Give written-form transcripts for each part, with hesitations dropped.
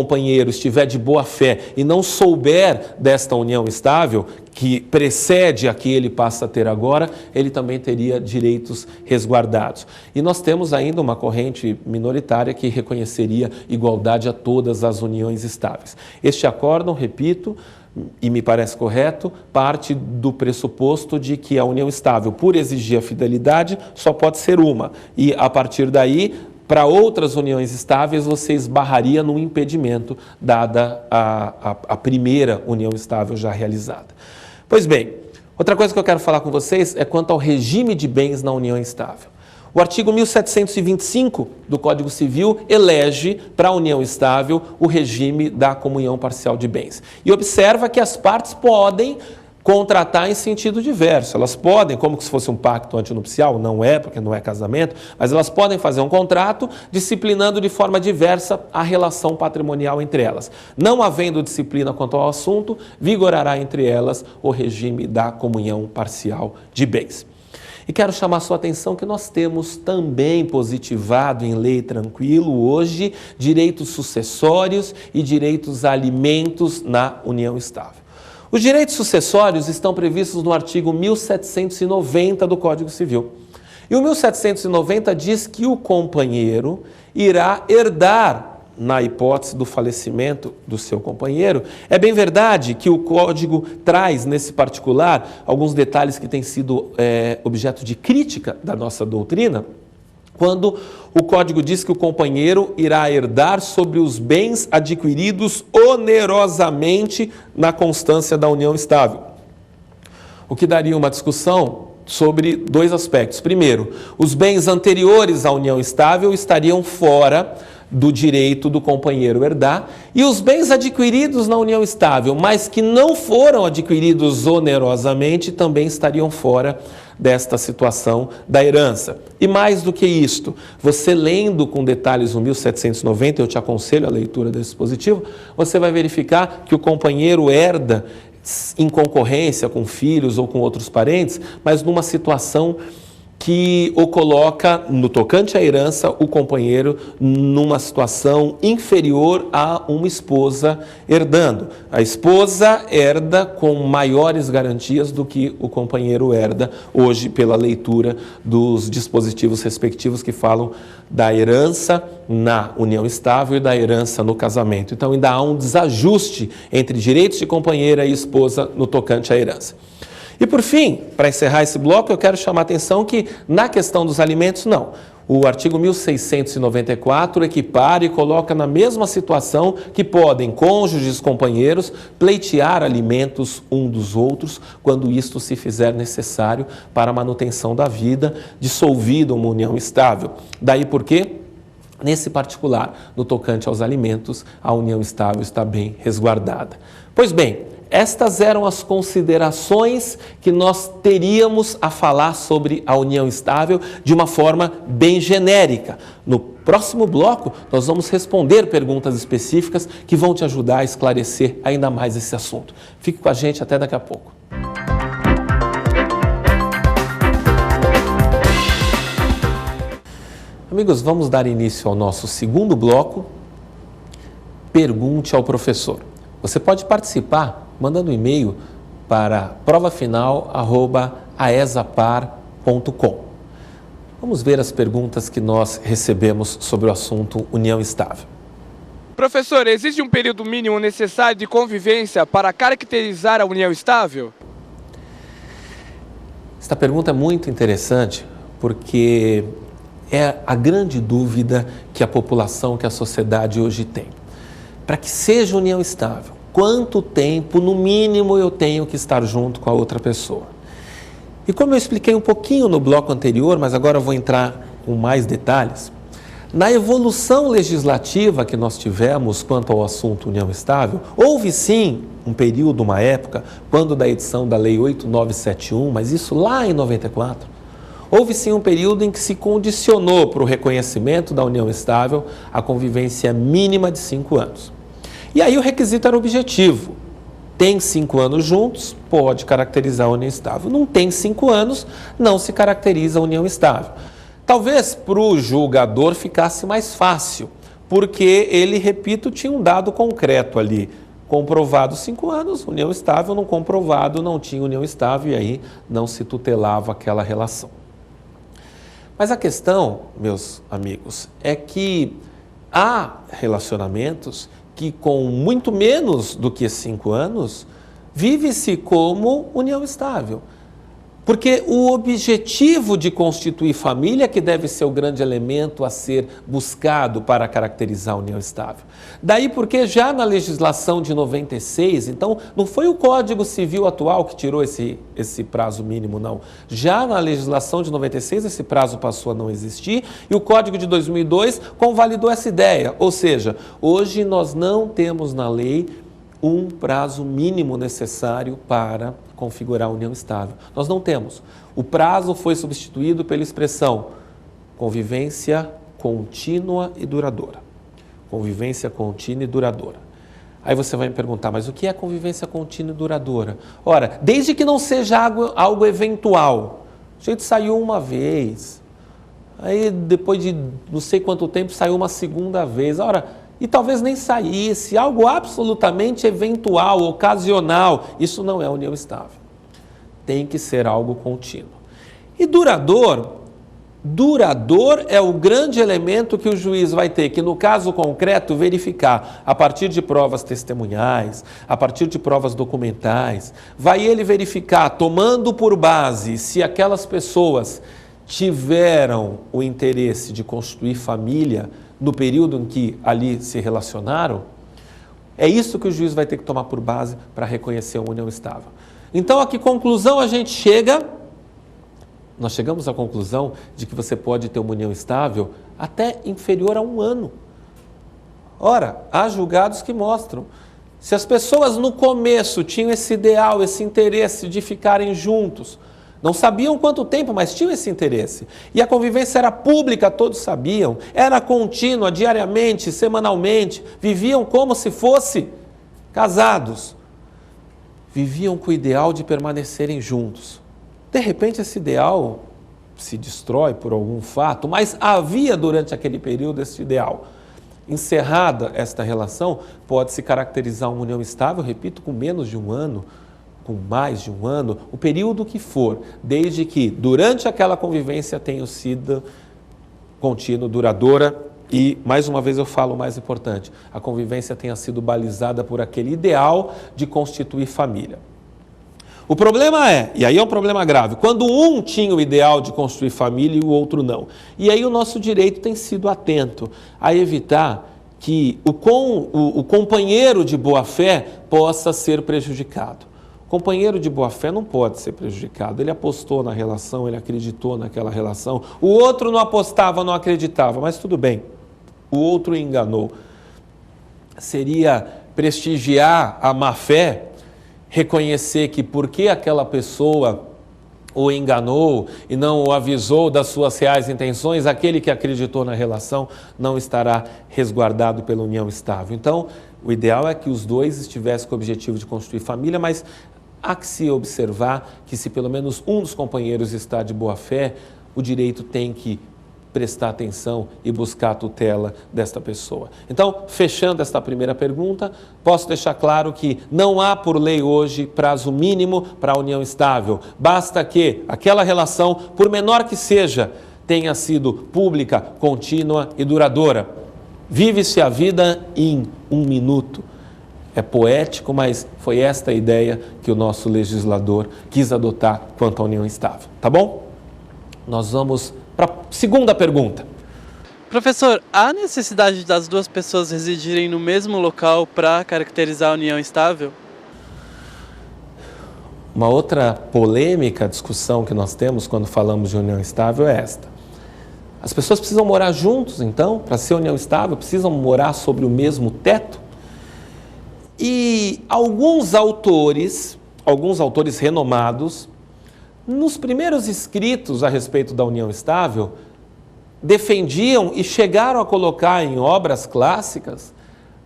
companheiro estiver de boa fé e não souber desta união estável, que precede a que ele passa a ter agora, ele também teria direitos resguardados. E nós temos ainda uma corrente minoritária que reconheceria igualdade a todas as uniões estáveis. Este acórdão, repito, e me parece correto, parte do pressuposto de que a união estável, por exigir a fidelidade, só pode ser uma. E, a partir daí, para outras uniões estáveis, você esbarraria num impedimento, dada a primeira união estável já realizada. Pois bem, outra coisa que eu quero falar com vocês é quanto ao regime de bens na união estável. O artigo 1725 do Código Civil elege para a união estável o regime da comunhão parcial de bens. E observa que as partes podem contratar em sentido diverso. Elas podem, como se fosse um pacto antinupcial, não é, porque não é casamento, mas elas podem fazer um contrato disciplinando de forma diversa a relação patrimonial entre elas. Não havendo disciplina quanto ao assunto, vigorará entre elas o regime da comunhão parcial de bens. E quero chamar a sua atenção que nós temos também positivado em lei tranquilo hoje direitos sucessórios e direitos a alimentos na união estável. Os direitos sucessórios estão previstos no artigo 1790 do Código Civil. E o 1790 diz que o companheiro irá herdar na hipótese do falecimento do seu companheiro. É bem verdade que o Código traz, nesse particular, alguns detalhes que têm sido objeto de crítica da nossa doutrina, quando o Código diz que o companheiro irá herdar sobre os bens adquiridos onerosamente na constância da união estável. O que daria uma discussão sobre dois aspectos. Primeiro, os bens anteriores à união estável estariam fora do direito do companheiro herdar, e os bens adquiridos na união estável, mas que não foram adquiridos onerosamente, também estariam fora desta situação da herança. E mais do que isto, você lendo com detalhes o 1790, eu te aconselho a leitura desse dispositivo, você vai verificar que o companheiro herda em concorrência com filhos ou com outros parentes, mas numa situação que o coloca, no tocante à herança, o companheiro numa situação inferior a uma esposa herdando. A esposa herda com maiores garantias do que o companheiro herda hoje pela leitura dos dispositivos respectivos que falam da herança na união estável e da herança no casamento. Então ainda há um desajuste entre direitos de companheira e esposa no tocante à herança. E por fim, para encerrar esse bloco, eu quero chamar a atenção que na questão dos alimentos, não. O artigo 1694 equipara e coloca na mesma situação que podem cônjuges, companheiros, pleitear alimentos um dos outros quando isto se fizer necessário para a manutenção da vida, dissolvida uma união estável. Daí porque, nesse particular, no tocante aos alimentos, a união estável está bem resguardada. Pois bem, estas eram as considerações que nós teríamos a falar sobre a união estável de uma forma bem genérica. No próximo bloco, nós vamos responder perguntas específicas que vão te ajudar a esclarecer ainda mais esse assunto. Fique com a gente até daqui a pouco. Amigos, vamos dar início ao nosso segundo bloco. Pergunte ao professor. Você pode participar mandando um e-mail para provafinal@aesapar.com. Vamos ver as perguntas que nós recebemos sobre o assunto união estável. Professor, existe um período mínimo necessário de convivência para caracterizar a união estável? Esta pergunta é muito interessante porque é a grande dúvida que a população, que a sociedade hoje tem. Para que seja união estável, quanto tempo, no mínimo, eu tenho que estar junto com a outra pessoa? E como eu expliquei um pouquinho no bloco anterior, mas agora eu vou entrar com mais detalhes, na evolução legislativa que nós tivemos quanto ao assunto união estável, houve sim um período, uma época, quando da edição da Lei 8971, mas isso lá em 94, houve sim um período em que se condicionou para o reconhecimento da união estável a convivência mínima de 5 anos. E aí o requisito era objetivo. Tem 5 anos juntos, pode caracterizar a união estável. Não tem 5 anos, não se caracteriza a união estável. Talvez para o julgador ficasse mais fácil, porque ele, repito, tinha um dado concreto ali. Comprovado 5 anos, união estável, não comprovado, não tinha união estável e aí não se tutelava aquela relação. Mas a questão, meus amigos, é que há relacionamentos que com muito menos do que 5 anos, vive-se como união estável. Porque o objetivo de constituir família que deve ser o grande elemento a ser buscado para caracterizar a união estável. Daí porque já na legislação de 96, então não foi o Código Civil atual que tirou esse prazo mínimo, não. Já na legislação de 96 esse prazo passou a não existir e o Código de 2002 convalidou essa ideia. Ou seja, hoje nós não temos na lei um prazo mínimo necessário para configurar a união estável. Nós não temos. O prazo foi substituído pela expressão convivência contínua e duradoura. Convivência contínua e duradoura. Aí você vai me perguntar, mas o que é convivência contínua e duradoura? Ora, desde que não seja algo eventual. A gente saiu uma vez, aí depois de não sei quanto tempo saiu uma segunda vez. Ora, e talvez nem saísse, algo absolutamente eventual, ocasional, isso não é união estável. Tem que ser algo contínuo. E duradouro é o grande elemento que o juiz vai ter que, no caso concreto, verificar a partir de provas testemunhais, a partir de provas documentais. Vai ele verificar, tomando por base, se aquelas pessoas tiveram o interesse de constituir família no período em que ali se relacionaram. É isso que o juiz vai ter que tomar por base para reconhecer uma união estável. Então, a que conclusão a gente chega? Nós chegamos à conclusão de que você pode ter uma união estável até inferior a 1 ano. Ora, há julgados que mostram. Se as pessoas no começo tinham esse ideal, esse interesse de ficarem juntos, não sabiam quanto tempo, mas tinham esse interesse. E a convivência era pública, todos sabiam. Era contínua, diariamente, semanalmente. Viviam como se fossem casados. Viviam com o ideal de permanecerem juntos. De repente, esse ideal se destrói por algum fato, mas havia durante aquele período esse ideal. Encerrada esta relação, pode-se caracterizar uma união estável, repito, com menos de 1 ano, com mais de 1 ano, o período que for, desde que durante aquela convivência tenha sido contínua, duradoura e, mais uma vez eu falo o mais importante, a convivência tenha sido balizada por aquele ideal de constituir família. O problema é, e aí é um problema grave, quando um tinha o ideal de constituir família e o outro não. E aí o nosso direito tem sido atento a evitar que o companheiro de boa-fé possa ser prejudicado. Companheiro de boa-fé não pode ser prejudicado. Ele apostou na relação, ele acreditou naquela relação. O outro não apostava, não acreditava, mas tudo bem. O outro enganou. Seria prestigiar a má-fé, reconhecer que porque aquela pessoa o enganou e não o avisou das suas reais intenções, aquele que acreditou na relação não estará resguardado pela união estável. Então, o ideal é que os dois estivessem com o objetivo de construir família, mas há que se observar que se pelo menos um dos companheiros está de boa fé, o direito tem que prestar atenção e buscar a tutela desta pessoa. Então, fechando esta primeira pergunta, posso deixar claro que não há por lei hoje prazo mínimo para a união estável. Basta que aquela relação, por menor que seja, tenha sido pública, contínua e duradoura. Vive-se a vida em 1 minuto. É poético, mas foi esta a ideia que o nosso legislador quis adotar quanto à união estável. Tá bom? Nós vamos para a segunda pergunta. Professor, há necessidade das duas pessoas residirem no mesmo local para caracterizar a união estável? Uma outra polêmica discussão que nós temos quando falamos de união estável é esta. As pessoas precisam morar juntos, então, para ser união estável, precisam morar sobre o mesmo teto? E alguns autores renomados, nos primeiros escritos a respeito da união estável, defendiam e chegaram a colocar em obras clássicas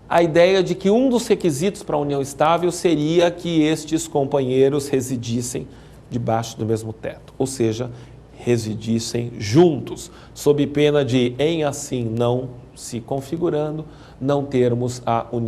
a ideia de que um dos requisitos para a união estável seria que estes companheiros residissem debaixo do mesmo teto, ou seja, residissem juntos, sob pena de, em assim não se configurando, não termos a união